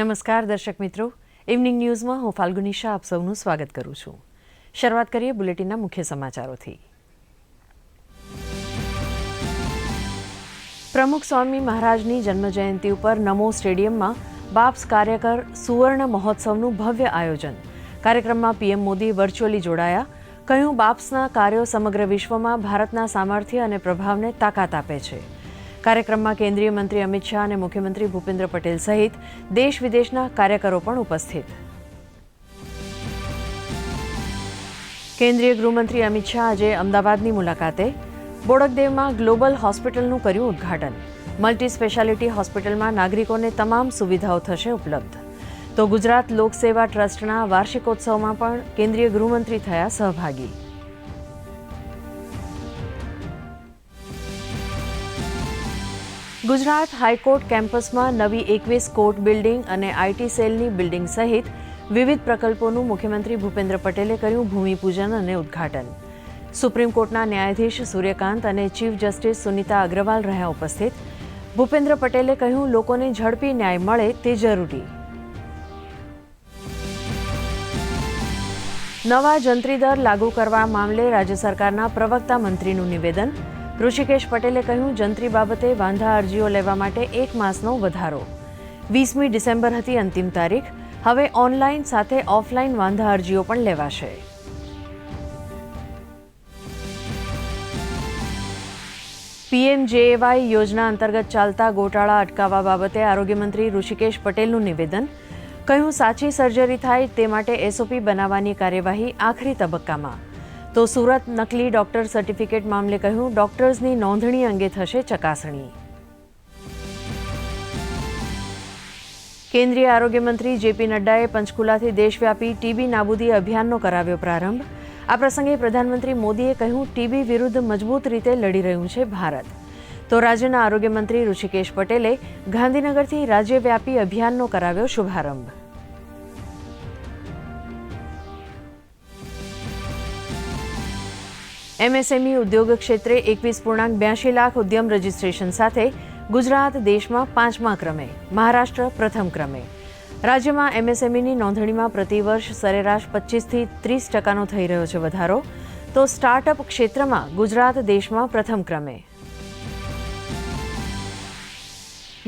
નમસ્કાર દર્શક મિત્રો, ઇવનિંગ ન્યૂઝમાં હું ફાલ્ગુની શાહ આપ સૌનું સ્વાગત કરું છું. શરૂઆત કરીએ બુલેટિનના મુખ્ય સમાચારોથી. પ્રમુખ સ્વામી મહારાજની જન્મજયંતિ ઉપર નમો સ્ટેડિયમમાં બાપ્સ કાર્યકર સુવર્ણ મહોત્સવનું ભવ્ય આયોજન. કાર્યક્રમમાં પીએમ મોદી વર્ચ્યુઅલી જોડાયા. કહ્યું, બાપ્સના કાર્યો સમગ્ર વિશ્વમાં ભારતના સામર્થ્ય અને પ્રભાવને તાકાત આપે છે. કાર્યક્રમમાં કેન્દ્રીય મંત્રી અમિત શાહ અને મુખ્યમંત્રી ભૂપેન્દ્ર પટેલ સહિત દેશ વિદેશના કાર્યકરો પણ ઉપસ્થિત. કેન્દ્રીય ગૃહમંત્રી અમિત શાહ આજે અમદાવાદની મુલાકાતે. બોડકદેવમાં ગ્લોબલ હોસ્પિટલનું કર્યું ઉદ્ઘાટન. મલ્ટી સ્પેશિયાલિટી હોસ્પિટલમાં નાગરિકોને તમામ સુવિધાઓ થશે ઉપલબ્ધ. તો ગુજરાત લોકસેવા ટ્રસ્ટના વાર્ષિકોત્સવમાં પણ કેન્દ્રીય ગૃહમંત્રી થયા સહભાગી. ગુજરાત હાઈકોર્ટ કેમ્પસમાં નવી 21 કોર્ટ બિલ્ડિંગ અને આઈટી સેલની બિલ્ડિંગ સહિત વિવિધ પ્રકલ્પોનું મુખ્યમંત્રી ભૂપેન્દ્ર પટેલે કર્યું ભૂમિપૂજન અને ઉદ્ઘાટન. સુપ્રીમ કોર્ટના ન્યાયાધીશ સૂર્યકાંત અને ચીફ જસ્ટિસ સુનિતા અગ્રવાલ રહ્યા ઉપસ્થિત. ભૂપેન્દ્ર પટેલે કહ્યું, લોકોને ઝડપી ન્યાય મળે તે જરૂરી. નવા જંત્રી દર લાગુ કરવા મામલે રાજ્ય સરકારના પ્રવક્તા મંત્રીનું નિવેદન. ઋષિકેશ પટેલે કહ્યું, જંત્રી બાબતે વાંધા અરજીઓ લેવા માટે 1 માસનો વધારો. 20મી ડિસેમ્બર હતી અંતિમ તારીખ. હવે ઓનલાઈન સાથે ઓફલાઈન વાંધા અરજીઓ પણ લેવાશે. પીએમજેએવાય યોજના અંતર્ગત ચાલતા ગોટાળા અટકાવવા બાબતે આરોગ્યમંત્રી ઋષિકેશ પટેલનું નિવેદન. કહ્યું, સાચી સર્જરી થાય તે માટે એસઓપી બનાવવાની કાર્યવાહી આખરી તબક્કામાં. તો સુરત નકલી ડોક્ટર સર્ટિફિકેટ મામલે કહ્યું, ડોક્ટર્સની નોંધણી અંગે થશે ચકાસણી. કેન્દ્રીય આરોગ્ય મંત્રી જેપી નડ્ડાએ પંચકુલાથી દેશવ્યાપી ટીબી નાબૂદી અભિયાનનો કરાવ્યો પ્રારંભ. આ પ્રસંગે પ્રધાનમંત્રી મોદીએ કહ્યું, ટીબી વિરુદ્ધ મજબૂત રીતે લડી રહ્યું છે ભારત. તો રાજ્યના આરોગ્ય મંત્રી ઋષિકેશ પટેલે ગાંધીનગરથી રાજ્યવ્યાપી અભિયાનનો કરાવ્યો શુભારંભ. એમએસએમઈ ઉદ્યોગ ક્ષેત્રે 21.82 લાખ ઉદ્યમ રજીસ્ટ્રેશન સાથે ગુજરાત દેશમાં 5મા ક્રમે, મહારાષ્ટ્ર પ્રથમ ક્રમે. રાજ્યમાં એમએસએમઈની નોંધણીમાં પ્રતિવર્ષ સરેરાશ 25થી 30% થઈ રહ્યો છે વધારો. તો સ્ટાર્ટઅપ ક્ષેત્રમાં ગુજરાત દેશમાં પ્રથમ ક્રમે.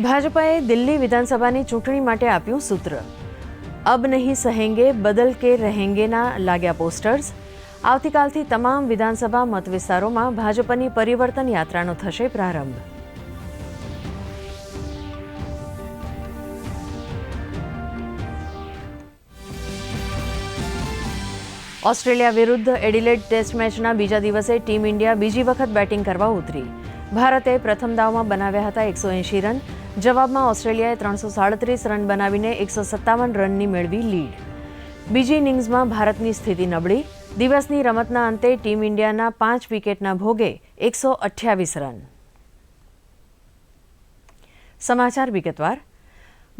ભાજપાએ દિલ્હી વિધાનસભાની ચૂંટણી માટે આપ્યું સૂત્ર. અબ નહીં સહેંગે બદલ કે રહેંગેના લાગ્યા પોસ્ટર્સ. આવતીકાલથી તમામ વિધાનસભા મત વિસ્તારોમાં ભાજપની પરિવર્તન યાત્રાનો થશે પ્રારંભ. ઓસ્ટ્રેલિયા વિરુદ્ધ એડિલેડ ટેસ્ટ મેચના બીજા દિવસે ટીમ ઇન્ડિયા બીજી વખત બેટિંગ કરવા ઉતરી. ભારતે પ્રથમ દાવમાં બનાવ્યા હતા 180 રન. જવાબમાં ઓસ્ટ્રેલિયાએ 337 રન બનાવીને 157 રનની મેળવી લીડ. બીજી ઇનિંગ્સમાં ભારતની સ્થિતિ નબળી. દિવસની રમતના અંતે ટીમ ઇન્ડિયાના 5 વિકેટના ભોગે 128 રન. સમાચાર વિગતવાર.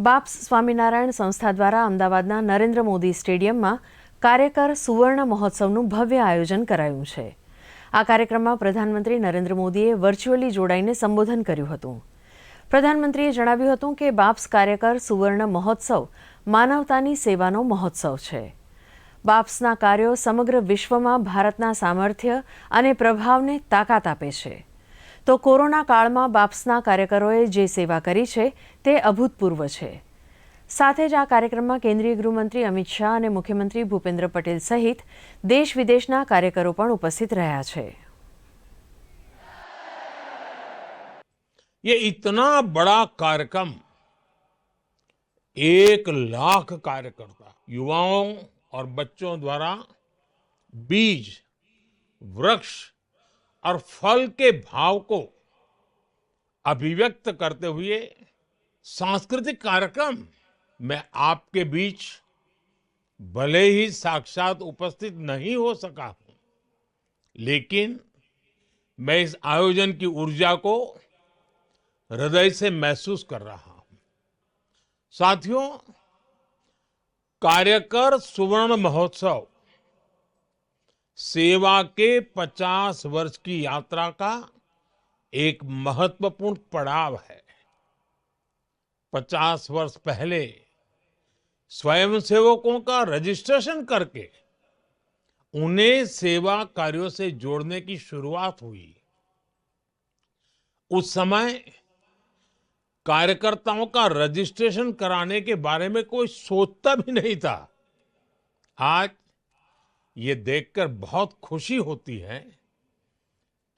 બાપ્સ સ્વામિનારાયણ સંસ્થા દ્વારા અમદાવાદના નરેન્દ્ર મોદી સ્ટેડિયમમાં કાર્યકર સુવર્ણ મહોત્સવનું ભવ્ય આયોજન કરાયું છે. આ કાર્યક્રમમાં પ્રધાનમંત્રી નરેન્દ્ર મોદીએ વર્ચ્યુઅલી જોડાઈને સંબોધન કર્યું હતું. પ્રધાનમંત્રીએ જણાવ્યું હતું કે બાપ્સ કાર્યકર સુવર્ણ મહોત્સવ માનવતાની સેવાનો મહોત્સવ છે. બાપ્સના કાર્યો સમગ્ર વિશ્વમાં ભારતના સામર્થ્ય અને પ્રભાવને તાકાત આપે છે. તો કોરોના કાળમાં બાપ્સના કાર્યકરોએ જે સેવા કરી છે તે અભૂતપૂર્વ છે. સાથે જ આ કાર્યક્રમમાં કેન્દ્રીય ગૃહમંત્રી અમિત શાહ અને મુખ્યમંત્રી ભૂપેન્દ્ર પટેલ સહિત દેશ વિદેશના કાર્યકરો પણ ઉપસ્થિત રહ્યા છે. ये इतना बड़ा कार्यक्रम 1 लाख कार्यकर्ता युवाओं और बच्चों द्वारा बीज, वृक्ष और फल के भाव को अभिव्यक्त करते हुए सांस्कृतिक कार्यक्रम मैं आपके बीच भले ही साक्षात उपस्थित नहीं हो सका हूं, लेकिन मैं इस आयोजन की ऊर्जा को हृदय से महसूस कर रहा हूं. साथियों, कार्यकर सुवर्ण महोत्सव सेवा के 50 वर्ष की यात्रा का एक महत्वपूर्ण पड़ाव है. 50 वर्ष पहले स्वयंसेवकों का रजिस्ट्रेशन करके उन्हें सेवा कार्यों से जोड़ने की शुरुआत हुई। उस समय कार्यकर्ताओं का रजिस्ट्रेशन कराने के बारे में कोई सोचता भी नहीं था। आज ये देखकर बहुत खुशी होती है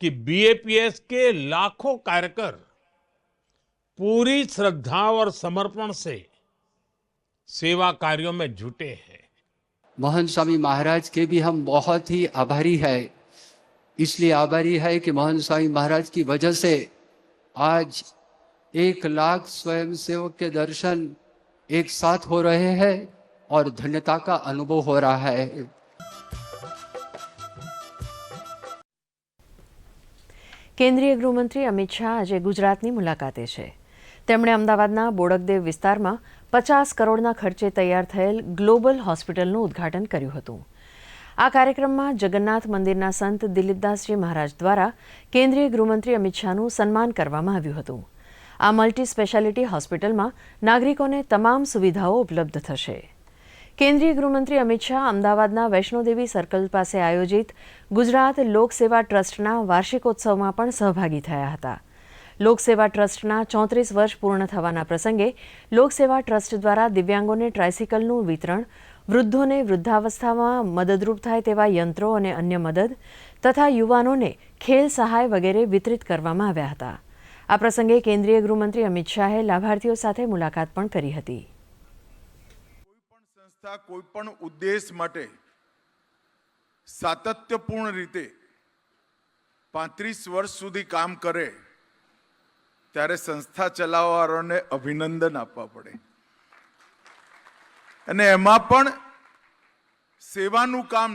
कि बीएपीएस के लाखों कार्यकर पूरी श्रद्धा और समर्पण से सेवा कार्यों में जुटे हैं। मोहन स्वामी महाराज के भी हम बहुत ही आभारी है। इसलिए आभारी है कि मोहन स्वामी महाराज की वजह से आज 1 लाख स्वयंसेवक के दर्शन एक साथ हो रहे हैं और धन्यता का अनुभव हो रहा है। કેન્દ્રીય ગૃહમંત્રી અમિત શાહ આજે ગુજરાતની મુલાકાતે છે. તેમણે અમદાવાદના બોડકદેવ વિસ્તારમાં 50 કરોડના ખર્ચે તૈયાર થયેલ ગ્લોબલ હોસ્પિટલનું ઉદ્ઘાટન કર્યું હતું. આ કાર્યક્રમમાં જગન્નાથ મંદિરના સંત દિલીપદાસજી महाराज દ્વારા કેન્દ્રીય ગૃહમંત્રી અમિત શાહનું સન્માન કરવામાં આવ્યું હતું. આ મલ્ટી સ્પેશિયાલિટી હોસ્પિટલમાં નાગરિકોને તમામ સુવિધાઓ ઉપલબ્ધ થશે. કેન્દ્રીય ગૃહમંત્રી અમિત શાહ અમદાવાદના વૈષ્ણોદેવી સર્કલ પાસે આયોજિત ગુજરાત લોકસેવા ટ્રસ્ટના વાર્ષિકોત્સવમાં પણ સહભાગી થયા હતા. લોકસેવા ટ્રસ્ટના 34 વર્ષ પૂર્ણ થવાના પ્રસંગે લોકસેવા ટ્રસ્ટ દ્વારા દિવ્યાંગોને ટ્રાયસિકલનું વિતરણ, વૃદ્ધોને વૃદ્ધાવસ્થામાં મદદરૂપ થાય તેવા યંત્રો અને અન્ય મદદ તથા યુવાનોને ખેલ સહાય વગેરે વિતરિત કરવામાં આવ્યા હતા. આ પ્રસંગે કેન્દ્રીય ગૃહમંત્રી અમિત શાહે લાભાર્થીઓ સાથે મુલાકાત પણ કરી હતી. કોઈપણ ઉદ્દેશ માટે સાતત્યપૂર્ણ રીતે 35 વર્ષ સુધી કામ કરે ત્યારે સંસ્થા ચલાવવાવાળાને અભિનંદન આપવા પડે. અને એમાં પણ સેવાનું કામ,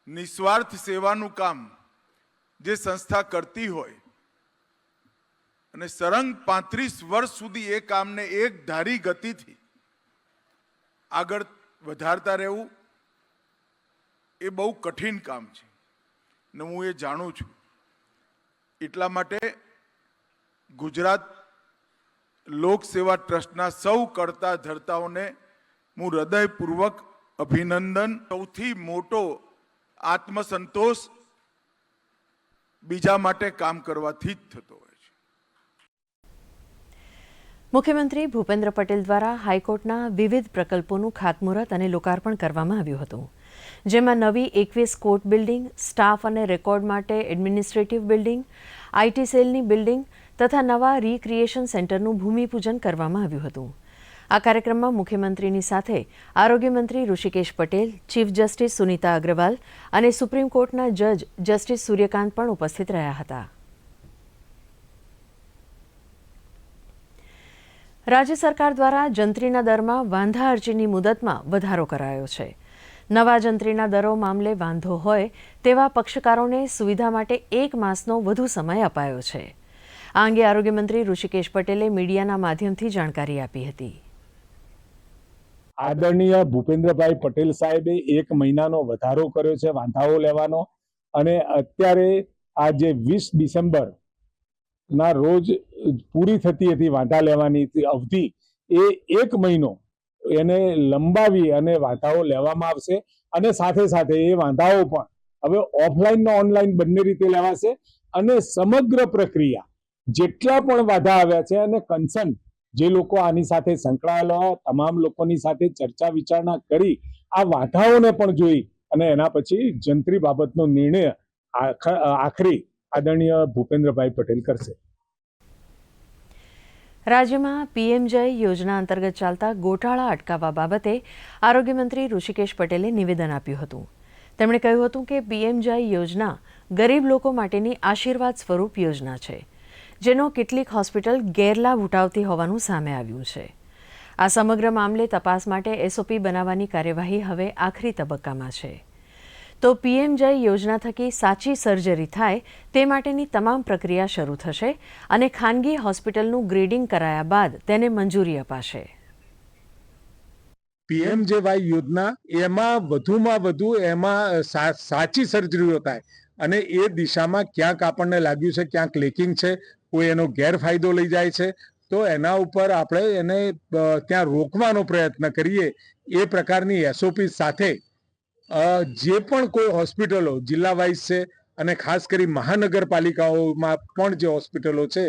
નિસ્વાર્થ સેવાનું કામ જે સંસ્થા કરતી હોય અને સળંગ 35 વર્ષ સુધી એ કામને એક ધારી ગતિથી આગળ વધારતા રહેવું એ બહુ કઠિન કામ છે ને હું એ જાણું છું. એટલા માટે ગુજરાત લોક સેવા ટ્રસ્ટના સૌ કરતા ધર્તાઓને હું હૃદયપૂર્વક અભિનંદન. સૌથી મોટો આત્મસંતોષ બીજા માટે કામ કરવાથી જ થતો હોય છે. મુખ્યમંત્રી ભૂપેન્દ્ર પટેલ દ્વારા હાઈકોર્ટના વિવિધ પ્રકલ્પોનું ખાતમુહૂર્ત અને લોકાર્પણ કરવામાં આવ્યું હતું. જેમાં નવી 21 કોર્ટ બિલ્ડિંગ, સ્ટાફ અને રેકોર્ડ માટે એડમિનિસ્ટ્રેટિવ બિલ્ડિંગ, આઈટી સેલની બિલ્ડિંગ તથા નવા રિક્રિએશન સેન્ટરનું ભૂમિપૂજન કરવામાં આવ્યું હતું. આ કાર્યક્રમમાં મુખ્યમંત્રીની સાથે આરોગ્યમંત્રી ઋષિકેશ પટેલ, ચીફ જસ્ટિસ સુનીતા અગ્રવાલ અને સુપ્રીમ કોર્ટના જજ જસ્ટિસ સૂર્યકાંત પણ ઉપસ્થિત રહ્યા હતા. રાજ્ય સરકાર દ્વારા જંત્રીના દરમાં વાંધા અરજીની મુદતમાં વધારો કરાયો છે. નવા જંત્રીના દરો મામલે વાંધો હોય તેવા પક્ષકારોને સુવિધા માટે 1 માસનો વધુ સમય અપાયો છે. આ અંગે આરોગ્યમંત્રી ઋષિકેશ પટેલે મીડિયાના માધ્યમથી જાણકારી આપી હતી. આદરણીય ભૂપેન્દ્રભાઈ પટેલ સાહેબે 1 મહિનાનો વધારો કર્યો છે વાંધાઓ લેવાનો, અને અત્યારે આ જે 20 ડિસેમ્બર ના રોજ પૂરી થતી હતી વાંધા લેવાની અવધિ, એ 1 મહિનો એને લંબાવી અને વાંધાઓ લેવામાં આવશે. અને સાથે સાથે એ વાંધાઓ પણ હવે ઓફલાઈન ને ઓનલાઈન બંને રીતે લેવાશે. અને સમગ્ર પ્રક્રિયા જેટલા પણ વાંધા આવ્યા છે અને કન્સર્ન જે લોકો આની સાથે સંકળાયેલા તમામ લોકોની સાથે ચર્ચા વિચારણા કરી આ વાંધાઓને પણ જોઈ અને એના પછી જંત્રી બાબતનો નિર્ણય આખરી આદરણીય ભૂપેન્દ્રભાઈ પટેલ કરશે. રાજ્યમાં પીએમજય યોજના અંતર્ગત ચાલતા ગોટાળા અટકાવવા બાબતે આરોગ્યમંત્રી ઋષિકેશ પટેલે નિવેદન આપ્યું હતું. તેમણે કહ્યું હતું કે પીએમજય યોજના ગરીબ લોકો માટેની આશીર્વાદ સ્વરૂપ યોજના છે, જેનો કેટલીક હોસ્પિટલ ગેરલાભ ઉઠાવતી હોવાનું સામે આવ્યું છે. આ સમગ્ર મામલે તપાસ માટે એસઓપી બનાવવાની કાર્યવાહી હવે આખરી તબક્કામાં છે. તો પીએમજય યોજના થકી સાચી સર્જરી થાય તે માટેની તમામ પ્રક્રિયા શરૂ થશે અને ખાનગી હોસ્પિટલનું ગ્રેડિંગ કરાયા બાદ તેને મંજૂરી અપાશે. પીએમજેવાય યોજના એમાં વધુમાં વધુ એમાં સાચી સર્જરીઓ થાય અને એ દિશામાં ક્યાંક આપણને લાગ્યું છે ક્યાંક લેકિંગ છે, કોઈ એનો ગેરફાયદો લઈ જાય છે, તો એના ઉપર આપણે એને ત્યાં રોકવાનો પ્રયત્ન કરીએ એ પ્રકારની એસઓપી સાથે જે પણ કોઈ હોસ્પિટલો જિલ્લા વાઇઝ છે અને ખાસ કરી મહાનગરપાલિકાઓમાં પણ જે હોસ્પિટલો છે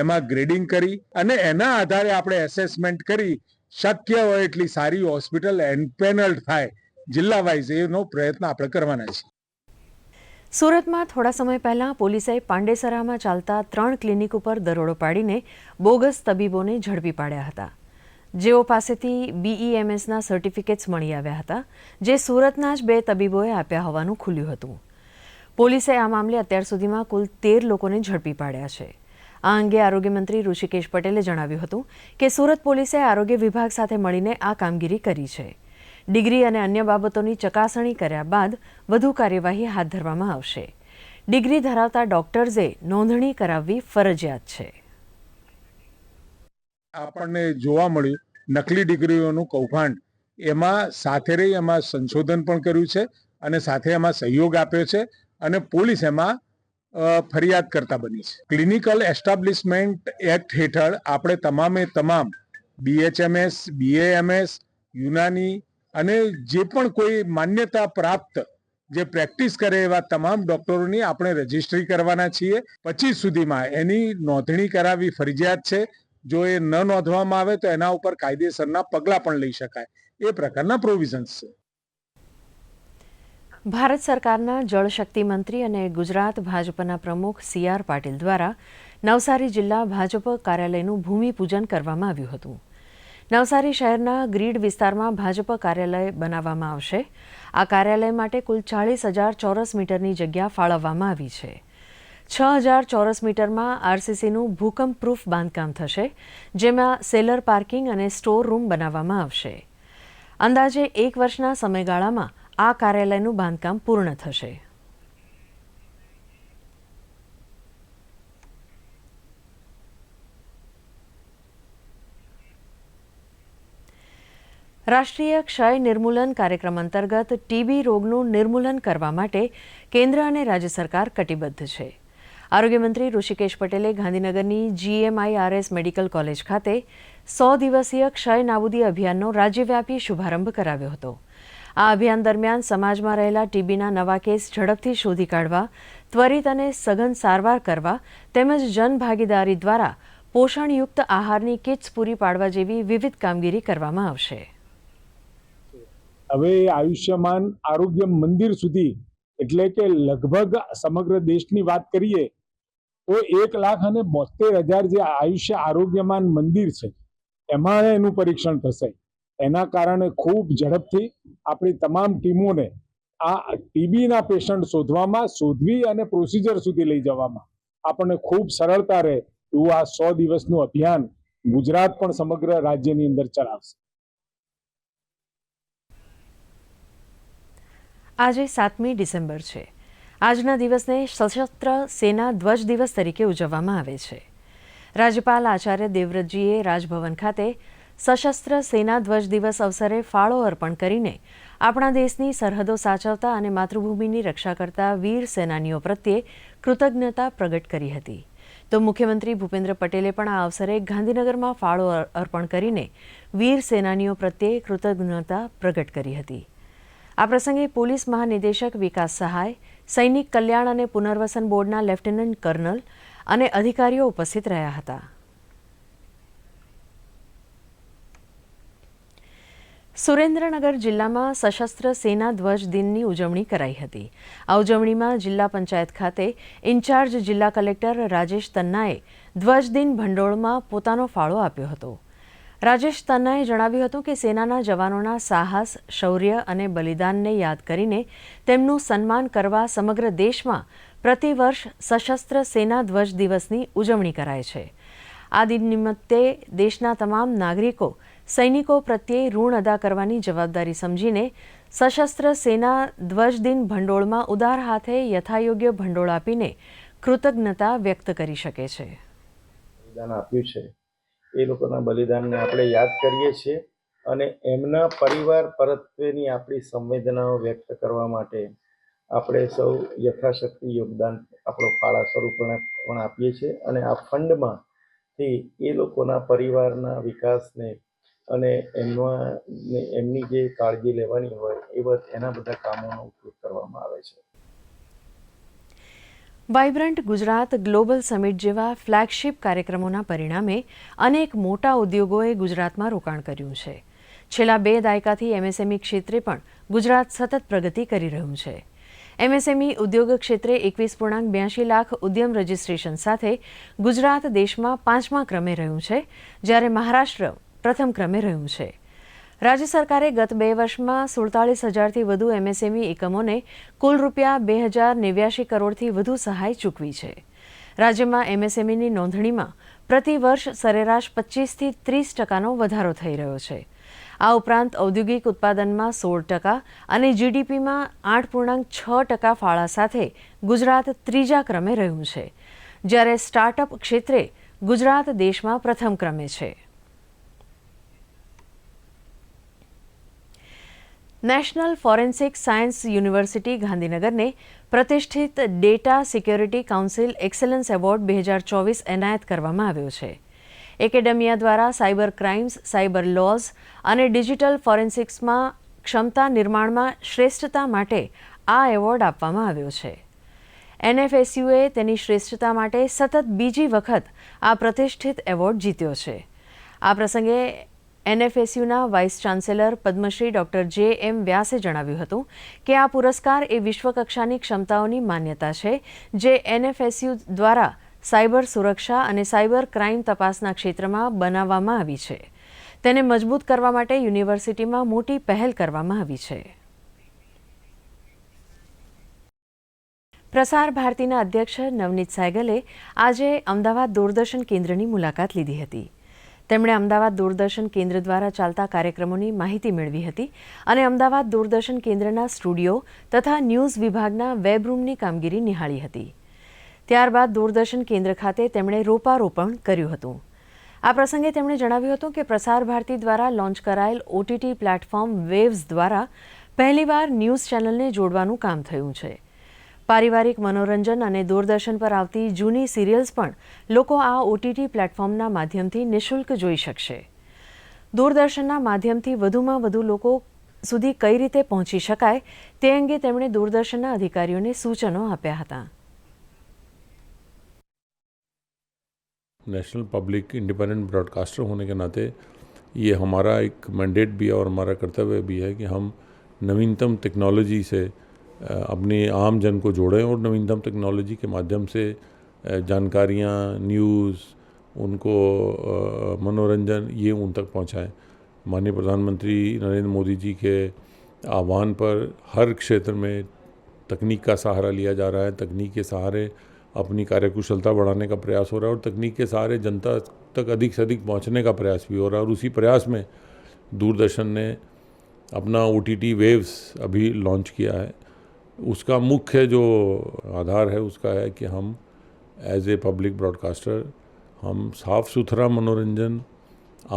એમાં ગ્રેડિંગ કરી અને એના આધારે આપણે એસેસમેન્ટ કરી શક્ય હોય એટલી સારી હોસ્પિટલ એમ્પેનલ્ડ થાય જિલ્લા વાઇઝ એનો પ્રયત્ન આપણે કરવાના છીએ. સુરતમાં થોડા સમય પહેલા પોલીસે પાંડેસરામાં ચાલતા 3 ક્લિનિક ઉપર દરોડો પાડીને બોગસ તબીબોને ઝડપી પાડ્યા હતા, જેઓ પાસેથી BEMSના સર્ટિફિકેટ્સ મળી આવ્યા હતા, જે સુરતના જ 2 તબીબોએ આપ્યા હોવાનું ખુલ્યું હતું. પોલીસે આ મામલે અત્યાર સુધીમાં કુલ 13 લોકોને ઝડપી પાડ્યા છે. આ અંગે આરોગ્ય મંત્રી ઋષિકેશ પટેલે જણાવ્યું હતું કે સુરત પોલીસે આરોગ્ય વિભાગ સાથે મળીને આ કામગીરી કરી છે. ડિગ્રી અને અન્ય બાબતોની ચકાસણી કર્યા બાદ વધુ કાર્યવાહી હાથ ધરવામાં આવશે. ડિગ્રી ધરાવતા ડોક્ટર્સે નોંધણી કરાવવી ફરજિયાત છે. આપણને જોવા મળ્યું નકલી ડિગ્રીઓનું કૌભાંડ, એમાં સાથે રહી એમાં સંશોધન પણ કર્યું છે અને સાથે એમાં સહયોગ આપ્યો છે અને પોલીસ એમાં ફરિયાદ કરતા બની છે. ક્લિનિકલ એસ્ટાબ્લિશમેન્ટ એક્ટ હેઠળ આપણે તમામે તમામ BHMS, BAMS, યુનાની અને જે પણ કોઈ માન્યતા પ્રાપ્ત જે પ્રેક્ટિસ કરે એવા તમામ ડોક્ટરોની આપણે રજીસ્ટ્રી કરવાના છીએ. 25 સુધીમાં એની નોંધણી કરાવવી ફરજિયાત છે. જો એ ન નોંધવામાં આવે તો એના ઉપર કાયદેસરના પગલાં પણ લઈ શકાય, એ પ્રકારના પ્રોવિઝન્સ છે. ભારત સરકારના જળશક્તિ મંત્રી અને ગુજરાત ભાજપના પ્રમુખ CR પાટીલ દ્વારા નવસારી જિલ્લા ભાજપ કાર્યાલયનું ભૂમિપૂજન કરવામાં આવ્યું હતું. નવસારી શહેરના ગ્રીડ વિસ્તારમાં ભાજપ કાર્યાલય બનાવવામાં આવશે. આ કાર્યાલય માટે કુલ 40,000 ચોરસ મીટરની જગ્યા ફાળવવામાં આવી છે. 6,000 ચોરસ મીટરમાં RCCનું ભૂકંપ પ્રૂફ બાંધકામ થશે, જેમાં સેલર પાર્કિંગ અને સ્ટોર રૂમ બનાવવામાં આવશે. અંદાજે 1 વર્ષના સમયગાળામાં આ કાર્યાલયનું બાંધકામ પૂર્ણ થશે. રાષ્ટ્રીય ક્ષય નિર્મૂલન કાર્યક્રમ અંતર્ગત TB રોગનું નિર્મૂલન કરવા માટે કેન્દ્ર અને રાજ્ય સરકાર કટિબદ્ધ છે. આરોગ્ય મંત્રી ઋષિકેશ પટેલે ગાંધીનગરની GMIRS મેડિકલ કોલેજ ખાતે 100 દિવસીય ક્ષય નાબૂદી અભિયાનનો રાજ્યવ્યાપી શુભારંભ કરાવ્યો હતો. આ અભિયાન દરમિયાન સમાજમાં રહેલા TBના નવા કેસ ઝડપથી શોધી કાઢવા, ત્વરિત અને સઘન સારવાર કરવા તેમજ જનભાગીદારી દ્વારા પોષણયુક્ત આહારની કિટ્સ પૂરી પાડવા જેવી વિવિધ કામગીરી કરવામાં આવશે. હવે આયુષ્યમાન આરોગ્ય મંદિર સુધી, એટલે કે લગભગ સમગ્ર દેશની વાત કરીએ તો 1,72,000 જે આયુષ્ય આરોગ્યમાન મંદિર છે એમાં એનું પરીક્ષણ થશે. એના કારણે ખૂબ ઝડપથી આપણી તમામ ટીમોને આ TBના પેશન્ટ શોધવી અને પ્રોસિજર સુધી લઈ જવામાં આપણને ખૂબ સરળતા રહે એવું આ 100 દિવસનું અભિયાન ગુજરાત પણ સમગ્ર રાજ્યની અંદર ચલાવશે. આજે 7મી ડિસેમ્બર છે. આજના દિવસને સશસ્ત્ર સેના ધ્વજ દિવસ તરીકે ઉજવવામાં આવે છે. રાજ્યપાલ આચાર્ય દેવવ્રતજીએ રાજભવન ખાતે સશસ્ત્ર સેના ધ્વજ દિવસ અવસરે ફાળો અર્પણ કરીને આપણા દેશની સરહદો સાચવતા અને માતૃભૂમિની રક્ષા કરતા વીર સેનાનીઓ પ્રત્યે કૃતજ્ઞતા પ્રગટ કરી હતી. તો મુખ્યમંત્રી ભૂપેન્દ્ર પટેલે પણ આ અવસરે ગાંધીનગરમાં ફાળો અર્પણ કરીને વીર સેનાનીઓ પ્રત્યે કૃતજ્ઞતા પ્રગટ કરી હતી. આ પ્રસંગે પોલીસ મહાનિદેશક વિકાસ સહાય, સૈનિક કલ્યાણ અને પુનર્વસન બોર્ડના લેફ્ટનન્ટ કર્નલ અને અધિકારીઓ ઉપસ્થિત રહ્યા હતા. સુરેન્દ્રનગર જિલ્લામાં સશસ્ત્ર સેના ધ્વજ દિનની ઉજવણી કરાઈ હતી. આ ઉજવણીમાં જિલ્લા પંચાયત ખાતે ઇન્ચાર્જ જિલ્લા કલેક્ટર રાજેશ તન્નાએ ધ્વજ દિન ભંડોળમાં પોતાનો ફાળો આપ્યો હતો. રાજેશ તન્નાએ જણાવ્યું હતું કે સેનાના જવાનોના સાહસ, શૌર્ય અને બલિદાનને યાદ કરીને તેમનું સન્માન કરવા સમગ્ર દેશમાં પ્રતિવર્ષ સશસ્ત્ર સેના ધ્વજ દિવસની ઉજવણી કરાય છે. આ દિન નિમિત્તે દેશના તમામ નાગરિકો સૈનિકો પ્રત્યે ઋણ અદા કરવાની જવાબદારી સમજીને સશસ્ત્ર સેના ધ્વજ દિન ભંડોળમાં ઉદાર હાથે યથાયોગ્ય ભંડોળ આપીને કૃતજ્ઞતા વ્યક્ત કરી શકે છે. એ લોકોના બલિદાનને આપણે યાદ કરીએ છીએ અને એમના પરિવાર પરત્વેની આપણી સંવેદનાઓ વ્યક્ત કરવા માટે આપણે સૌ યથાશક્તિ યોગદાન આપણો ફાળા સ્વરૂપે પણ આપીએ છીએ અને આ ફંડમાં એ લોકોના પરિવારના વિકાસને અને એમની જે કાળજી લેવાની હોય એના બધા કામોનો ઉપયોગ કરવામાં આવે છે. વાઇબ્રન્ટ ગુજરાત ગ્લોબલ સમિટ જેવા ફ્લેગશિપ કાર્યક્રમોના પરિણામે અનેક મોટા ઉદ્યોગોએ ગુજરાતમાં રોકાણ કર્યું છે. છેલ્લા 2 દાયકાથી એમએસએમઈ ક્ષેત્રે પણ ગુજરાત સતત પ્રગતિ કરી રહ્યું છે. એમએસએમઈ ઉદ્યોગ ક્ષેત્રે 21.82 લાખ ઉદ્યમ રજિસ્ટ્રેશન સાથે ગુજરાત દેશમાં 5મા ક્રમે રહ્યું છે, જ્યારે મહારાષ્ટ્ર પ્રથમ ક્રમે રહ્યું છે. રાજ્ય સરકારે ગત 2 વર્ષમાં 47,000થી વધુ એમએસએમઈ એકમોને કુલ રૂપિયા 2,089 કરોડથી વધુ સહાય ચૂકવી છે. રાજ્યમાં એમએસએમઈની નોંધણીમાં પ્રતિ વર્ષ સરેરાશ 25થી 30% વધારો થઈ રહ્યો છે. આ ઉપરાંત ઔદ્યોગિક ઉત્પાદનમાં 16% અને જીડીપીમાં 8.6% ફાળા સાથે ગુજરાત 3જા ક્રમે રહ્યું છે, જ્યારે સ્ટાર્ટઅપ ક્ષેત્રે ગુજરાત દેશમાં પ્રથમ ક્રમે છે. નેશનલ ફોરેન્સિક સાયન્સ યુનિવર્સિટી ગાંધીનગરને પ્રતિષ્ઠિત data security council excellence award 2024 એનાયત કરવામાં આવ્યો છે. એકેડેમિયા દ્વારા સાયબર ક્રાઇમ્સ, સાયબર લોઝ અને ડિજિટલ ફોરેન્સિક્સમાં ક્ષમતા નિર્માણમાં શ્રેષ્ઠતા માટે આ એવોર્ડ આપવામાં આવ્યો છે. એનએફએસયુએ તેની શ્રેષ્ઠતા માટે સતત બીજી વખત આ પ્રતિષ્ઠિત એવોર્ડ જીત્યો છે. આ પ્રસંગે એનએફએસયુના વાઇસ ચાન્સેલર પદ્મશ્રી ડોક્ટર જે.એમ. વ્યાસે જણાવ્યું હતું કે આ પુરસ્કાર એ વિશ્વકક્ષાની ક્ષમતાઓની માન્યતા છે જે એનએફએસયુ દ્વારા સાયબર સુરક્ષા અને સાયબર ક્રાઇમ તપાસના ક્ષેત્રમાં બનાવવામાં આવી છે. તેને મજબૂત કરવા માટે યુનિવર્સિટીમાં મોટી પહેલ કરવામાં આવી છે. પ્રસાર ભારતીના અધ્યક્ષ નવનીત સૈગલે આજે અમદાવાદ દૂરદર્શન કેન્દ્રની મુલાકાત લીધી હતી. તેમણે અમદાવાદ દૂરદર્શન કેન્દ્ર દ્વારા ચાલતા કાર્યક્રમોની માહિતી મેળવી હતી અને અમદાવાદ દૂરદર્શન કેન્દ્રના સ્ટુડિયો તથા ન્યૂઝ વિભાગના વેબરૂમની કામગીરી નિહાળી હતી. ત્યારબાદ દૂરદર્શન કેન્દ્ર ખાતે તેમણે રોપારોપણ કર્યું હતું. આ પ્રસંગે તેમણે જણાવ્યું હતું કે પ્રસાર ભારતી દ્વારા લોન્ચ કરાયેલ ઓટીટી પ્લેટફોર્મ વેવ્સ દ્વારા પહેલીવાર ન્યૂઝ ચેનલને જોડવાનું કામ થયું છે. પારિવારિક મનોરંજન અને દૂરદર્શન પર આવતી જૂની સિરિયલ્સ પણ લોકો આ ઓટીટી પ્લેટફોર્મના માધ્યમથી નિઃશુલ્ક જોઈ શકશે. દૂરદર્શનના માધ્યમથી વધુમાં વધુ લોકો સુધી કઈ રીતે પહોંચી શકાય તે અંગે તેમણે દૂરદર્શનના અધિકારીઓને સૂચનો આપ્યા હતા. नेशनल पब्लिक इंडिपेंडेंट ब्रॉडकास्टर होने के नाते ये हमारा एक मैंडेट भी है और हमारा कर्तव्य भी है कि हम नवीनतम टेक्नोलॉजी से अपने आम जन को जोड़ें और नवीनतम टेक्नोलॉजी के माध्यम से जानकारियाँ, न्यूज़, उनको मनोरंजन ये उन तक पहुँचाएँ. माननीय प्रधानमंत्री नरेंद्र मोदी जी के आह्वान पर हर क्षेत्र में तकनीक का सहारा लिया जा रहा है. तकनीक के सहारे अपनी कार्यकुशलता बढ़ाने का प्रयास हो रहा है और तकनीक के सहारे जनता तक अधिक से अधिक पहुंचने का प्रयास भी हो रहा है. और उसी प्रयास में दूरदर्शन ने अपना ओटीटी वेव्स अभी लॉन्च किया है. उसका मुख्य जो आधार है उसका है कि हम एज ए पब्लिक ब्रॉडकास्टर हम साफ़ सुथरा मनोरंजन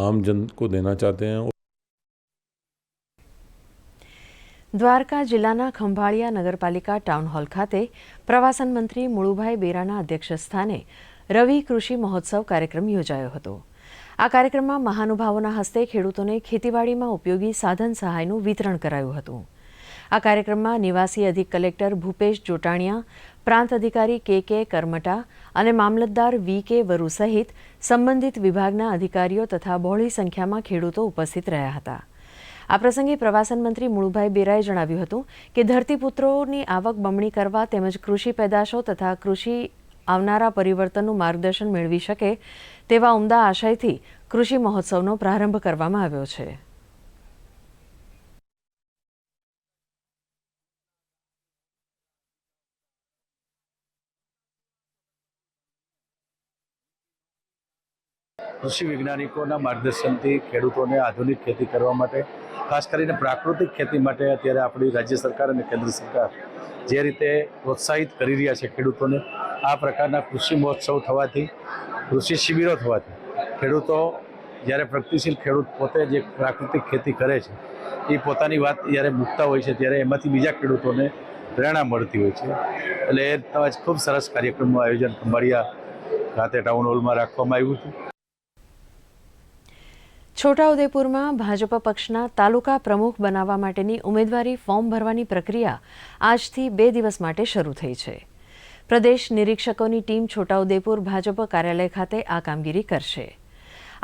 आम जन को देना चाहते हैं. દ્વારકા જિલ્લાના ખંભાળિયા નગરપાલિકા ટાઉન હોલ ખાતે પ્રવાસન મંત્રી મુળુભાઈ બેરાના અધ્યક્ષસ્થાને રવિ કૃષિ મહોત્સવ કાર્યક્રમ યોજાયો હતો. આ કાર્યક્રમમાં મહાનુભાવોના હસ્તે ખેડૂતોને ખેતીવાડીમાં ઉપયોગી સાધન સહાયનું વિતરણ કરાયું હતું. આ કાર્યક્રમમાં નિવાસી અધિક કલેક્ટર ભૂપેશ જોટાણીયા, પ્રાંત અધિકારી કે કરમટા અને મામલતદાર વી.કે. વરુ સહિત સંબંધિત વિભાગના અધિકારીઓ તથા બહોળી સંખ્યામાં ખેડૂતો ઉપસ્થિત રહ્યા હતા. આ પ્રસંગે પ્રવાસન મંત્રી મુળુભાઈ બેરાએ જણાવ્યું હતું કે ધરતીપુત્રોની આવક બમણી કરવા તેમજ કૃષિ પેદાશો તથા કૃષિ આવનારા પરિવર્તનનું માર્ગદર્શન મેળવી શકે તેવા ઉમદા આશયથી કૃષિ મહોત્સવનો પ્રારંભ કરવામાં આવ્યો છે. કૃષિ વૈજ્ઞાનિકોના માર્ગદર્શનથી ખેડૂતોને આધુનિક ખેતી કરવા માટે, ખાસ કરીને પ્રાકૃતિક ખેતી માટે અત્યારે આપણી રાજ્ય સરકાર અને કેન્દ્ર સરકાર જે રીતે પ્રોત્સાહિત કરી રહ્યા છે ખેડૂતોને, આ પ્રકારના કૃષિ મહોત્સવ થવાથી, કૃષિ શિબિરો થવાથી ખેડૂતો જ્યારે પ્રગતિશીલ ખેડૂત પોતે જે પ્રાકૃતિક ખેતી કરે છે એ પોતાની વાત જ્યારે મૂકતા હોય છે ત્યારે એમાંથી બીજા ખેડૂતોને પ્રેરણા મળતી હોય છે. એટલે એ ખૂબ સરસ કાર્યક્રમનું આયોજન ખંભાળિયા ખાતે ટાઉન હોલમાં રાખવામાં આવ્યું હતું. છોટાઉદેપુરમાં ભાજપ પક્ષના તાલુકા પ્રમુખ બનાવવા માટેની ઉમેદવારી ફોર્મ ભરવાની પ્રક્રિયા આજથી 2 દિવસ માટે શરૂ થઈ છે. પ્રદેશ નિરીક્ષકોની ટીમ છોટાઉદેપુર ભાજપ કાર્યાલય ખાતે આ કામગીરી કરશે.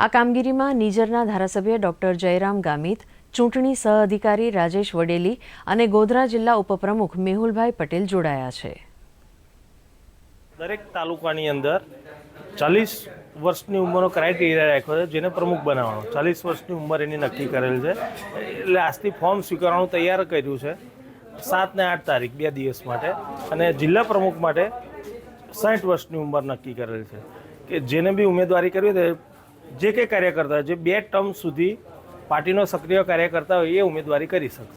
આ કામગીરીમાં નીજરના ધારાસભ્ય ડોક્ટર જયરામ ગામિત, ચૂંટણી સહઅધિકારી રાજેશ વડેલી અને ગોધરા જિલ્લા ઉપપ્રમુખ મેહુલભાઈ પટેલ જોડાયા છે. દરેક તાલુકાની અંદર 40 વર્ષની ઉંમરનો ક્રાઇટેરિયા રાખ્યો છે, જેને પ્રમુખ બનાવવાનો. 40 વર્ષની ઉંમર એની નક્કી કરેલ છે. એટલે આજથી ફોર્મ સ્વીકારવાનું તૈયાર કર્યું છે 7 અને 8 તારીખ 2 દિવસ માટે. અને જિલ્લા પ્રમુખ માટે 60 વર્ષની ઉંમર નક્કી કરેલ છે કે જેને બી ઉમેદવારી કરવી હોય જે કંઈ કાર્યકર્તા જે 2 ટર્મ સુધી પાર્ટીનો સક્રિય કાર્યકર્તા હોય એ ઉમેદવારી કરી શકશે.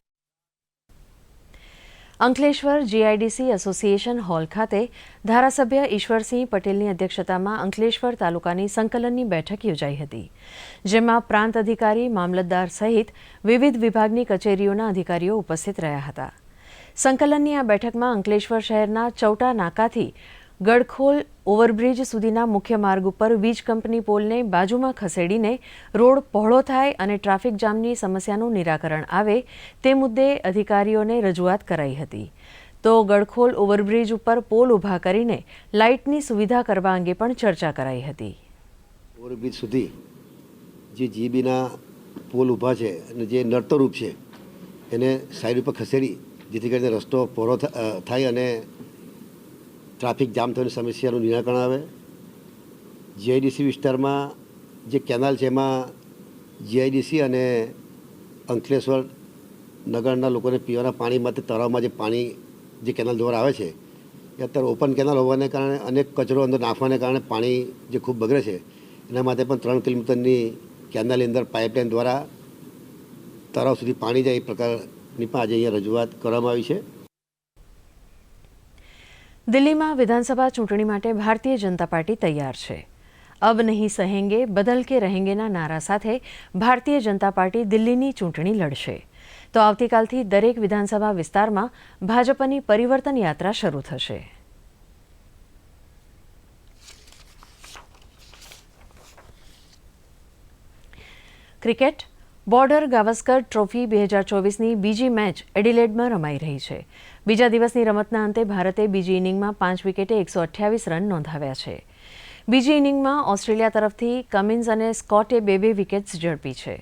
અંકલેશ્વર જીઆઈડીસી એસોસિએશન હોલ ખાતે ધારાસભ્ય ઈશ્વરસિંહ પટેલની અધ્યક્ષતામાં અંકલેશ્વર તાલુકાની સંકલનની બેઠક યોજાઈ હતી, જેમાં પ્રાંત અધિકારી, મામલતદાર સહિત વિવિધ વિભાગની કચેરીઓના અધિકારીઓ ઉપસ્થિત રહ્યા હતા. સંકલનની આ બેઠકમાં અંકલેશ્વર શહેરના ચૌટા નાકાથી ગડખોલ ઓવરબ્રિજ સુધીના મુખ્ય માર્ગ ઉપર વીજ કંપની પોલને બાજુમાં ખસેડીને રોડ પહોળો થાય અને ટ્રાફિક જામની સમસ્યાનું નિરાકરણ આવે તે મુદ્દે અધિકારીઓને રજૂઆત કરાઈ હતી. તો ગડખોલ ઓવરબ્રિજ ઉપર પોલ ઊભા કરીને લાઇટની સુવિધા કરવા અંગે પણ ચર્ચા કરાઈ હતી. ઓવરબ્રિજ સુધી જે જીબીના પોલ ઊભા છે અને જે નડતરરૂપ છે એને સાઈડ ઉપર ખસેડી જેથી કરીને રસ્તો પહોળો થાય અને ટ્રાફિક જામ થવાની સમસ્યાનું નિરાકરણ આવે. જીઆઈડીસી વિસ્તારમાં જે કેનાલ છે એમાં જીઆઈડીસી અને અંકલેશ્વર નગરના લોકોને પીવાના પાણી માટે તળાવમાં જે પાણી જે કેનાલ દ્વારા આવે છે એ અત્યારે ઓપન કેનાલ હોવાને કારણે અનેક કચરો અંદર નાખવાને કારણે પાણી જે ખૂબ બગડે છે એના માટે પણ 3 કિલોમીટરની કેનાલની અંદર પાઇપલાઇન દ્વારા તળાવ સુધી પાણી જાય એ પ્રકારની પણ આજે અહીંયા રજૂઆત કરવામાં આવી છે. દિલ્હીમાં વિધાનસભા ચૂંટણી માટે ભારતીય જનતા પાર્ટી તૈયાર છે. અબ નહીં સહેંગે, બદલ કે રહેંગેના નારા સાથે ભારતીય જનતા પાર્ટી દિલ્હીની ચૂંટણી લડશે. તો આવતીકાલથી દરેક વિધાનસભા વિસ્તારમાં ભાજપની પરિવર્તન યાત્રા શરૂ થશે. ક્રિકેટ. બોર્ડર ગાવસ્કર ટ્રોફી 2024ની બીજી મેચ એડિલેડમાં રમાઈ રહી છે. બીજા દિવસની રમતના અંતે ભારતે બીજી ઇનિંગમાં 5 વિકેટે 128 રન નોંધાવ્યા છે. બીજી ઇનિંગમાં ઓસ્ટ્રેલિયા તરફથી કમિન્સ અને સ્કોટે 2 વિકેટ્સ ઝડપી છે.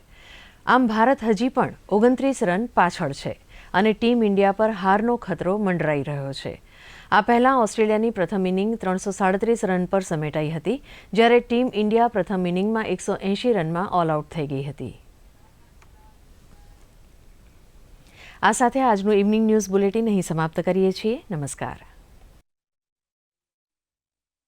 આમ ભારત હજી પણ 29 રન પાછળ છે અને ટીમ ઇન્ડિયા પર હારનો ખતરો મંડરાઈ રહ્યો છે. આ પહેલાં ઓસ્ટ્રેલિયાની પ્રથમ ઇનિંગ 337 રન પર સમેટાઈ હતી, જ્યારે ટીમ ઇન્ડિયા પ્રથમ ઇનિંગમાં 180 રનમાં ઓલ આઉટ થઈ ગઈ હતી. આ સાથે આજનું ઇવનિંગ ન્યૂઝ બુલેટિન અહીં સમાપ્ત કરીએ છીએ. નમસ્કાર.